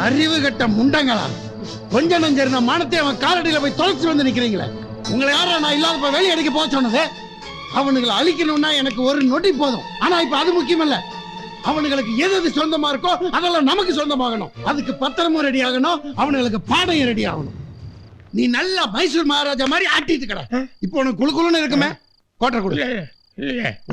அறிவு கட்ட முண்டங்களா, கொஞ்சம் நஞ்சிருந்த மானத்தை அவன் காலடியில போய் தொலைச்சு வந்து நிக்கிறீங்களே. உங்களை யாரா நான் இல்லாத வெளியே அடிக்க போக சொன்னது? அவனுங்களை அழிக்கணும்னா எனக்கு ஒரு நொடி போதும். ஆனா இப்ப அது முக்கியம் இல்ல. அவனுங்களுக்கு எது சொந்தமா இருக்கோ அதெல்லாம் நமக்கு சொந்தமாகணும். அதுக்கு பத்திரமும் ரெடி ஆகணும், அவனுங்களுக்கு பாடையும் ரெடி ஆகணும். நீ நல்லா மைசூர் மகாராஜா மாதிரி ஆட்டிட்டு கடை. இப்போ உனக்கு குழு குழுன்னு இருக்குமே, கோட்டை கொடு.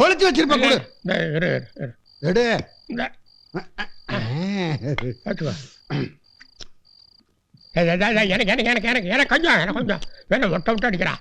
ஒழிச்சு வச்சிருப்ப கொடு. எடு. எனக்கு கொஞ்சம் வேணும் ஒட்ட விட்டு அடிக்கிறான்.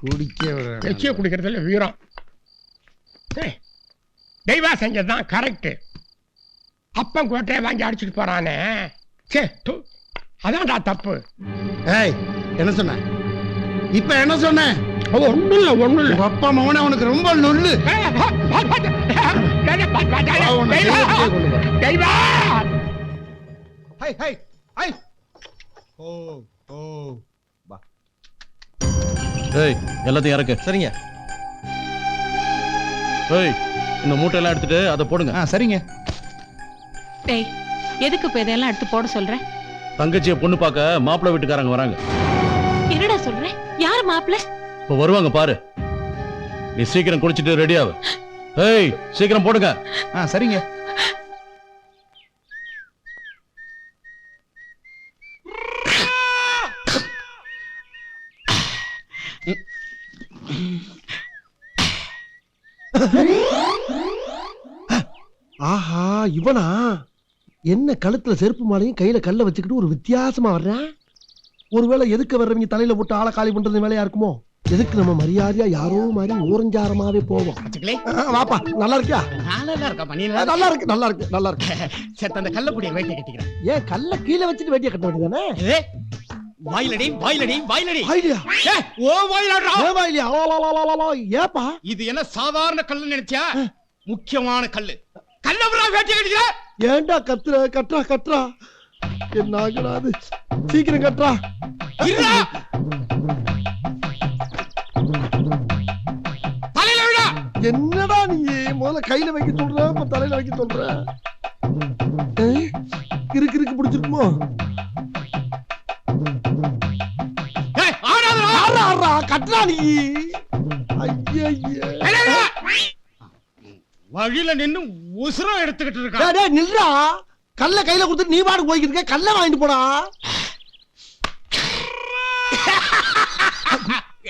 குடிக்க குடிக்கிறதுல வீரம். தெய்வா செஞ்சதுதான் கரெக்ட். அப்பன் கோட்டையை வாங்கி அடிச்சுட்டு போறானே, அதான்டா தப்பு. என்ன சொன்ன இப்ப? என்ன சொன்ன? ஒண்ணும் இல்ல. அப்பா மவனே உனக்கு ரொம்ப நொல்லு. தெய்வா எல்லாத்தையும் இறக்கு. சரிங்க. இந்த மூட்டையெல்லாம் எடுத்துட்டு அதை போடுங்க. சரிங்க. டேய், எதுக்கு இப்ப இதெல்லாம் எடுத்து போட சொல்ற? தங்கச்சியை பொண்ணு பார்க்க மாப்பிள்ளை வீட்டுக்காரங்க வராங்க. என்னடா சொல்ற? யார் மாப்பிள்ளை? இப்ப வருவாங்க பாரு. நீ சீக்கிரம் குளிச்சுட்டு ரெடி ஆகு. சீக்கிரம் போடுங்க. சரிங்க. ஆஹா, இவனா? என்ன கழுத்துல செருப்பு மாலையும் கையில கல்ல வச்சுக்கிட்டு ஒரு வித்தியாசமா வர்றேன். ஒருவேளை எதுக்கு வர்றவங்க தலையில போட்டு ஆளை காலி பண்றது வேலையா இருக்குமோ? எதுக்கு நம்ம மரியாதையா யாரோ மாதிரி ஓரஞ்சாரமாவே போவோம். வாப்பா, நல்லா இருக்கியா? நல்லா இருக்கு, நல்லா இருக்கு, நல்லா இருக்கு. செத்த அந்த கள்ளப்புடிய வேட்டியை கட்டிக்கிறேன். ஏன் கல்ல கீழே வச்சுட்டு வேட்டியை கட்ட வேண்டியதானே? ஏப்பா இது என்ன சாதாரண கல்லு நினைச்சா? முக்கியமான கல்லு. கல்லபுரா வேட்டியை கட்டிக்கிற? ஏன்டா கத்துற? கட்டுறா கட்டுறா. என்ன ஆகுறாது? சீக்கிரம் கட்டுறா. என்னடா நீ முதல்ல கையில வைக்க சொல்ற, இப்ப தலையில வைக்க சொல்ற? கிறுக்கு பிடிச்சிருக்குமோ? கட்டுறா நீ. வழியில நின்னு உசுரம் எடுத்துக்கிட்டு இருக்கா. நில்றா. கல்ல கையில கொடுத்து நீ பாடு போய்கிட்டு இருக்க. கல்ல வாங்கிட்டு போடா.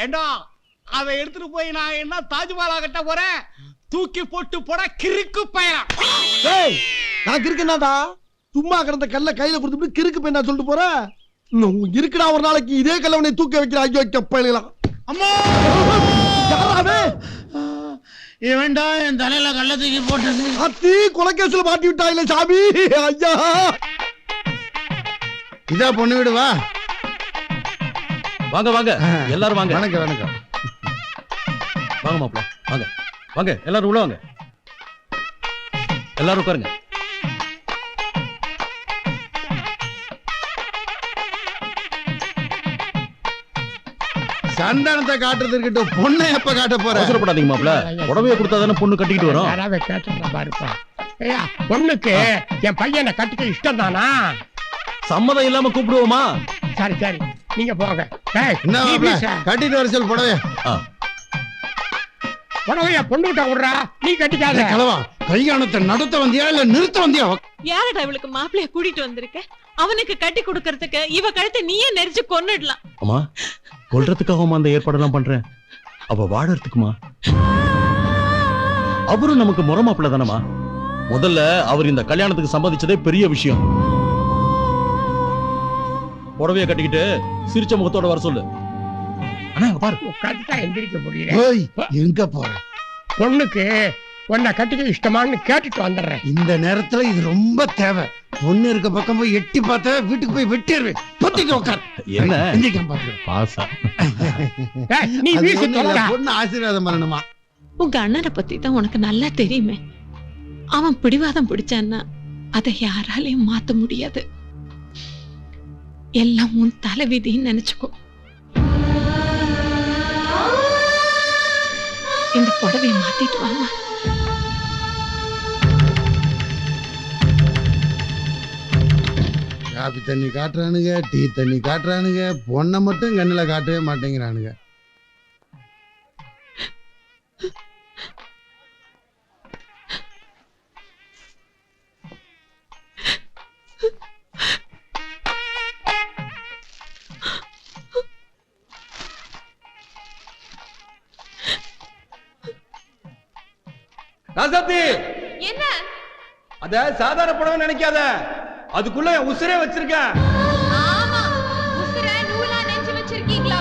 ஏண்டா, அதை எடுத்துட்டு போய் நான் என்ன தாஜ்மஹாலா கட்ட போறேன்? தூக்கி போட்டு போட கிறுக்கு பையன். நான் கிறுக்கு என்னடா? சும்மா கிடந்த கல்ல கையில கொடுத்துட்டு கிறுக்கு பையன் நான் சொல்லிட்டு போறேன். இருக்குடா, ஒரு நாளைக்கு இதே கல்ல உன்னை தூக்க வைக்கிற. ஐயோ கப்பலாம். அம்மா, யாராவே இவன்டா என் தலையில கல்ல தூக்கி போட்டது. அத்தி கொலைகேசுல மாட்டி விட்டா இல்ல சாமி. ஐயா, இதா பொண்ணு வீடு. வா வாங்க வாங்க எல்லாரும் வாங்க. வணக்கம் வணக்கம். வாங்க மாப்பிள்ள, வாங்க வாங்க எல்லாரும் உள்ள வாங்க. எல்லாரும் உட்காருங்க. சந்தானத்தை காட்டுறது இருக்கட்டும், பொண்ணை எப்ப காட்ட போற? அவசரப்படாதீங்க மாப்பிள்ள. புடவையை கொடுத்தா தானே பொண்ணு கட்டிக்கிட்டு வரும். யாராவது கேட்டு பாருப்பா. பொண்ணுக்கு என் பையனை கட்டிக்க இஷ்டம் தானா? சம்மதம் இல்லாம கூப்பிடுவோமா? சரி சரி, நீங்க போங்க. கட்டிட்டு வர சொல் புடவைய. புடவைய பொண்ணுகிட்ட விடுறா, நீ கட்டிக்காத. கிளவா, கல்யாணத்தை நடத்த வந்தியா இல்ல நிறுத்த வந்தியா? யாரடா இவளுக்கு மாப்பிள்ளைய கூட்டிட்டு வந்திருக்க? அவனுக்கு கட்டி கொடுக்கறதுக்கு இவ கழுத்தை நீயே நெரிச்சு கொன்னுடலாம். அம்மா, கொல்றதுக்காக அந்த ஏற்பாடெல்லாம் பண்றேன். அவ வாழறதுக்குமா? அவரும் நமக்கு முறை மாப்பிள்ள தானமா. முதல்ல அவர் இந்த கல்யாணத்துக்கு சம்மதிச்சதே பெரிய விஷயம். புடவைய கட்டிக்கிட்டு சிரிச்ச முகத்தோட வர சொல்லு. ஆனா பாரு, உட்காந்துட்டா எந்திரிக்க முடியல. எங்க போற? பொண்ணுக்கு உன்னை கட்டிக்க இஷ்டமான்னு கேட்டுட்டு வந்துடுறேன். இந்த நேரத்துல இது ரொம்ப தேவை. பொண்ணு இருக்க பக்கம் போய் எட்டி பார்த்த வீட்டுக்கு போய் வெட்டிடுவேன். பத்திட்டு உட்கார். என்ன பாசா? நீ வீசி தொலைடா. பொண்ணு ஆசீர்வாதம் பண்ணணுமா? உங்க அண்ணனை பத்தி தான் உனக்கு நல்லா தெரியுமே. அவன் பிடிவாதம் பிடிச்சான்னா அதை யாராலையும் மாத்த முடியாது. எல்லாம் உன் தலைவிதின்னு நினைச்சுக்கோ. இந்த புடவைய மாத்திட்டு வாமா. காபி தண்ணி காட்டுறானுங்க, டீ தண்ணி காட்டுறானுங்க, பொண்ணை மட்டும் கண்ணில் காட்டவே மாட்டேங்கிறானுங்க. ராசாத்தி, என்ன அத சாதாரண புடவை நினைக்காத, அதுக்குள்ள என் உசுரே வச்சிருக்கேன். ஆமா, உசுர நூலா நெஞ்சு வச்சிருக்கீங்களா?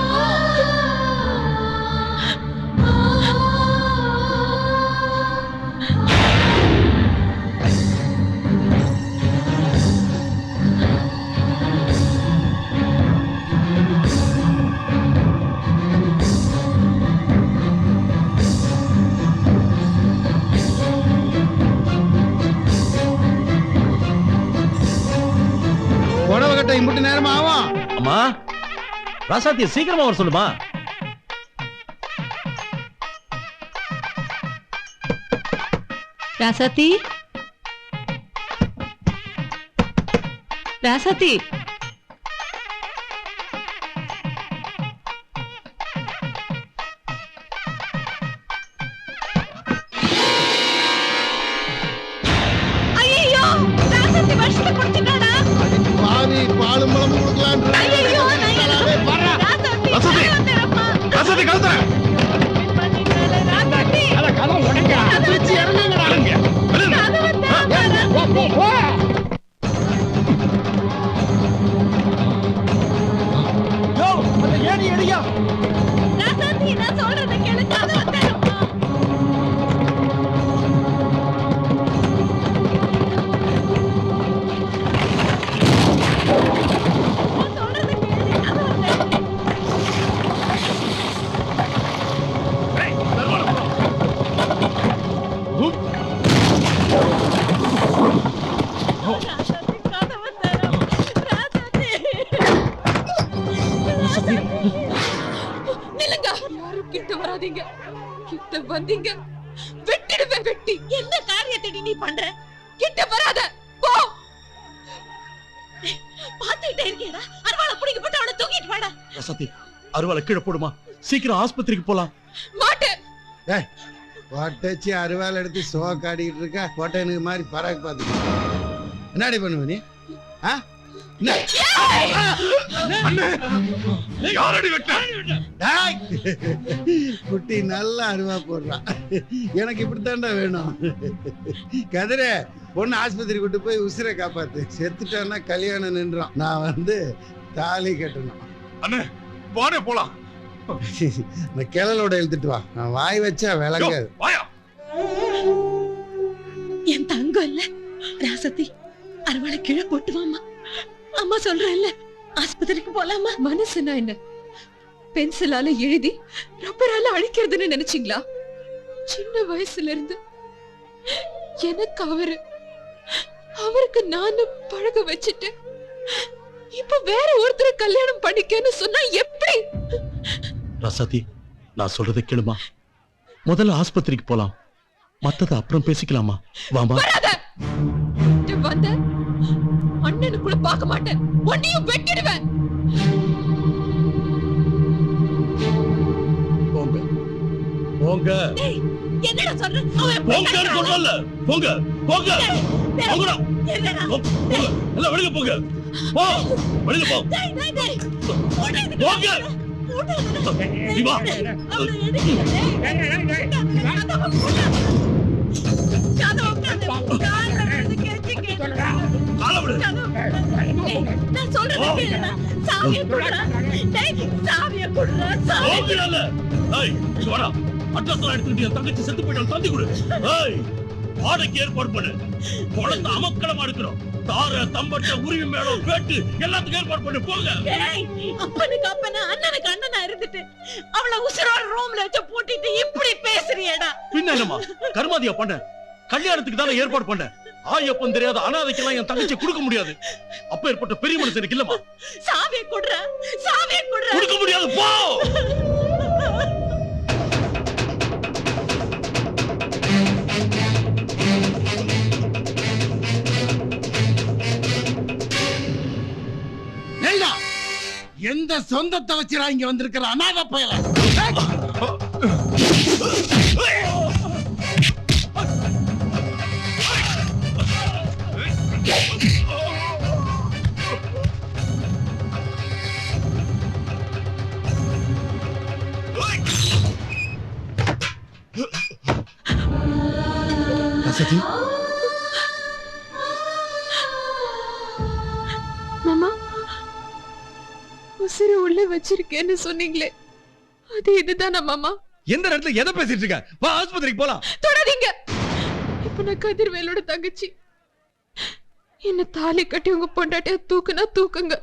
புடவை கட்ட இம்புட்டு நேரமா ஆகும். அம்மா, ராசாத்திய சீக்கிரமா வர சொல்லுமா. ராசாத்தி, ராசாத்தி, ஐயோ, ராசாத்தி வருஷத்துல குடிச்சிட்டாடா. பாவி பாலும் பழமும் கொடுக்கலான்னு ஐயோ, நான் என்ன பண்றேன்? ராசாத்தி, ராசாத்தி கழுத்துறேன். ராசாத்தி, அத கதவை உடைங்க. திருச்சி இறங்குங்கடா. யோ, அந்த ஏணி எடியா. ராசாத்தி, நான் சொல்றதை கேளு. கதவை திறப்பா. நான் சொல்றதை கேளு. கதவை திறப்பா. ராசாத்தி, கதவை திறப்பா. ராசாத்தி. நில்லுங்க. யாரும் கிட்ட வராதீங்க. கிட்ட வந்தீங்க வெட்டிடுவேன். வெட்டி என்ன காரியத்தை நீ பண்ற? கிட்ட வராத, போ. பாத்துக்கிட்டே இருக்கேடா. அருவாளை புடிங்க போட்டு அவனை தூக்கிட்டு வாடா. ராசாத்தி, அருவாளை கீழே போடுமா. சீக்கிரம் ஆஸ்பத்திரிக்கு போலாம். மாட்டேன். கொட்டச்சி அருவாள் எடுத்து சோக்காடிக்கிட்டு இருக்க கொட்டைனுக்கு மாதிரி பராக்கு பார்த்துக்க. என்னடி பண்ணுவ நீ? ஆ? என்ன? யாரடி வெட்ட? டேய்! குட்டி நல்லா அருவா போடுறான். எனக்கு இப்படித்தாண்டா வேணும். கதிரே, பொண்ணு ஆஸ்பத்திரி கூட்டு போய் உசிரை காப்பாத்து. செத்துட்டான்னா கல்யாணம் நின்றான். நான் தாலி கட்டணும். அண்ணே, வாடே போலாம். இந்த கிழலோட இழுத்துட்டு வா. நான் வாய் வச்சா விளங்காது. வாயா. என் தங்கம் இல்ல ராசத்தி, அருவாளை கீழே போட்டு வாமா. அம்மா சொல்றேன்ல, ஆஸ்பத்திரிக்கு போலாமா? மனசுனா என்ன? பென்சிலால எழுதி ரப்பரால அழிக்கிறதுன்னு நினைச்சீங்களா? சின்ன வயசுல இருந்து எனக்கு அவருக்கு நானும் பழக வச்சுட்டு இப்ப வேற ஒருத்தரை கல்யாணம் பண்ணிக்கன்னு சொன்னா எப்படி? ராசாத்தி, நான் சொல்றதை கேளுமா. முதல்ல ஆஸ்பத்திரிக்கு போலாம், மத்தத அப்புறம் பேசிக்கலாமா. வாமா. வந்த அண்ணனு கூட பார்க்க மாட்டேன். உன்னையும் வெட்டிடுவேன். போங்க போங்க. என்னடா சொல்ற? போங்க சொல்றல. போங்க போங்க. போங்கடா. போங்க. எல்லாம் வெளிய போங்க. போ. வெளிய போ. போங்க. நீ வா. கால விடு. நான் சொல்றேன். சாவியை குடுறா. சாவியை குடுறா. போங்கடா. ஏய், இங்க வாடா. அட்ரஸ் எடுத்துட்டு என் தங்கச்சி செத்து போயிட்டான். தந்தி கொடு. ஏய், வாடகைக்கு ஏற்பாடு பண்ணு. குழந்தை அமக்களமா இருக்கிறோம். தார தம்பட்ட உரிமை மேடம் வேட்டு எல்லாத்துக்கும் ஏற்பாடு பண்ணு. போங்க. அப்பனுக்கு அப்பனா அண்ணனுக்கு அண்ணனா இருந்துட்டு அவளை உசுரோட ரூம்ல வச்சு பூட்டிட்டு இப்படி பேசுறியடா. பின்ன என்னமா கர்மாதியா பண்ண? கல்யாணத்துக்கு தானே ஏற்பாடு பண்ண. ஆயப்பன் தெரியாத அனாதைக்கெல்லாம் என் தங்கச்சி கொடுக்க முடியாது. அப்ப ஏற்பட்ட பெரிய மனுஷனுக்கு இல்லமா. சாவியை குடுறா. சாவியை குடுறா. கொடுக்க முடியாது. போ. எந்த சொந்தத்தை வச்சுடா இங்க வந்திருக்கிற அநாத பயல. ராசாத்தி, மாமா உசிறு உள்ள வச்சிருக்கேன்னு சொன்னீங்களே அது இதுதானா மாமா? எந்த இடத்துல எதை பேசிட்டு இருக்க? வா ஆஸ்பத்திரிக்கு போலாம். தொடாதீங்க. இப்ப நான் கதிர்வேலோட தங்கச்சி. என்ன தாலி கட்டி உங்க பொண்டாட்டிய தூக்குனா தூக்குங்க,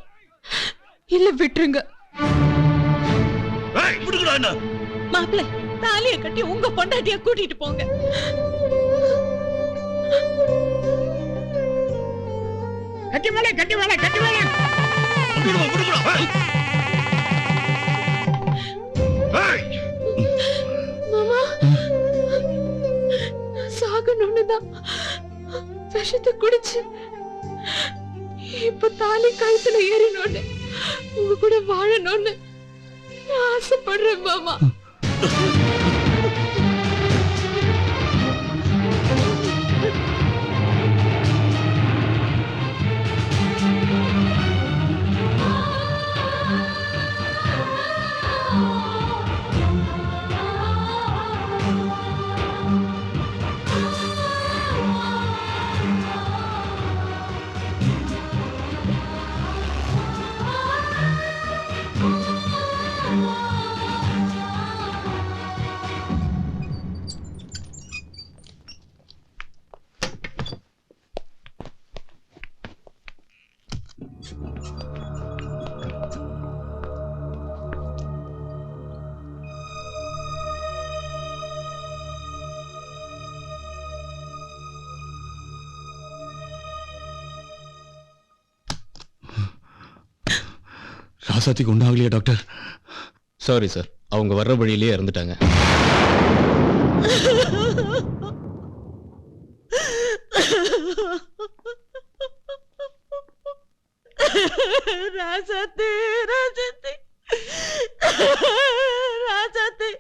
இல்ல விட்டுருங்க. விடுங்கடா என்ன. மாப்பிள்ளை தாலிய கட்டி உங்க பொண்டாட்டிய கூட்டிட்டு போங்க. கட்டி மேலே கட்டி மேலே கட்டி மேலே. விடுங்கடா, விடுங்கடா. மாமா சாகணும்னு தான் விஷத்தை குடிச்சு இப்ப தாலி கழுத்துல ஏறினோன்னு உங்க கூட வாழணும்னு நான் ஆசைப்படுறேன் மாமா. ராசாத்திக்கு ஒன்றாகலையா டாக்டர்? சாரி சார், அவங்க வர்ற வழியிலேயே இறந்துட்டாங்க. ராசாத்தி ராசாத்தி ராசாத்தி